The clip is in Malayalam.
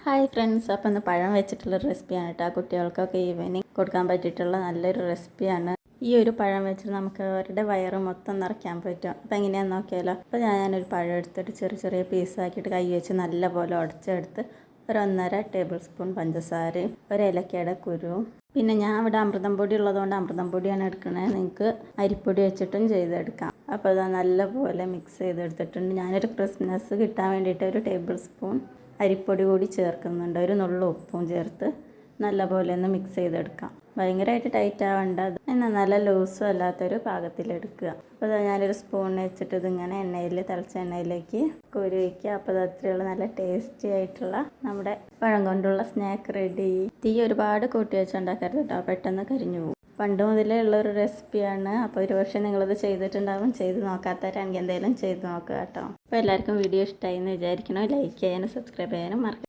ഹായ് ഫ്രണ്ട്സ്, അപ്പോൾ ഇന്ന് പഴം വെച്ചിട്ടുള്ള റെസിപ്പിയാണ് കേട്ടോ. കുട്ടികൾക്കൊക്കെ ഈവനിങ് കൊടുക്കാൻ പറ്റിയിട്ടുള്ള നല്ലൊരു റെസിപ്പിയാണ്. ഈ ഒരു പഴം വെച്ചിട്ട് നമുക്ക് അവരുടെ വയറ് മൊത്തം നിറയ്ക്കാൻ പറ്റും. അപ്പോൾ എങ്ങനെയാണെന്ന് നോക്കിയാലോ. അപ്പോൾ ഞാനൊരു പഴം എടുത്തിട്ട് ചെറിയ ചെറിയ പീസാക്കിയിട്ട് കൈ വെച്ച് നല്ലപോലെ ഉടച്ചെടുത്ത് ഒരു 1.5 ടേബിൾ സ്പൂൺ പഞ്ചസാരയും ഒരു ഏലക്കയുടെ കുരുവും, പിന്നെ ഞാൻ ഇവിടെ അമൃതം പൊടി ഉള്ളതുകൊണ്ട് അമൃതം പൊടിയാണ് എടുക്കുന്നത്. നിങ്ങൾക്ക് അരിപ്പൊടി വെച്ചിട്ടും ചെയ്തെടുക്കാം. അപ്പോൾ അത് നല്ലപോലെ മിക്സ് ചെയ്തെടുത്തിട്ടുണ്ട്. ഞാനൊരു ക്രിസ്മസ് കിട്ടാൻ വേണ്ടിയിട്ട് ഒരു ടേബിൾ സ്പൂൺ അരിപ്പൊടി കൂടി ചേർക്കുന്നുണ്ട്. ഒരു നുള്ളു ഉപ്പും ചേർത്ത് നല്ലപോലെ ഒന്ന് മിക്സ് ചെയ്തെടുക്കാം. ഭയങ്കരമായിട്ട് ടൈറ്റ് ആവേണ്ട, എന്നാൽ നല്ല ലൂസും അല്ലാത്തൊരു പാകത്തിലെടുക്കുക. അപ്പോൾ ഞാനൊരു സ്പൂൺ വെച്ചിട്ട് ഇതിങ്ങനെ തിളച്ച എണ്ണയിലേക്ക് കോരി വയ്ക്കുക. അപ്പോൾ അത് അത്രയുള്ള നല്ല ടേസ്റ്റി ആയിട്ടുള്ള നമ്മുടെ പഴം കൊണ്ടുള്ള സ്നാക്ക് റെഡി. തീ ഒരുപാട് കൂട്ടി വെച്ചുണ്ടാക്കരുത് കേട്ടോ, പെട്ടെന്ന് കരിഞ്ഞു പോകും. പണ്ട് മുതലേ ഉള്ളൊരു റെസിപ്പിയാണ്. അപ്പോൾ ഒരു പക്ഷേ നിങ്ങളത് ചെയ്തിട്ടുണ്ടാവും. ചെയ്ത് നോക്കാത്തവരാണെങ്കിൽ എന്തെങ്കിലും ചെയ്ത് നോക്കുക കേട്ടോ. അപ്പോൾ എല്ലാവർക്കും വീഡിയോ ഇഷ്ടമായി എന്ന് വിചാരിക്കണം. ലൈക്ക് ചെയ്യാനും സബ്സ്ക്രൈബ് ചെയ്യാനും മറക്കാം.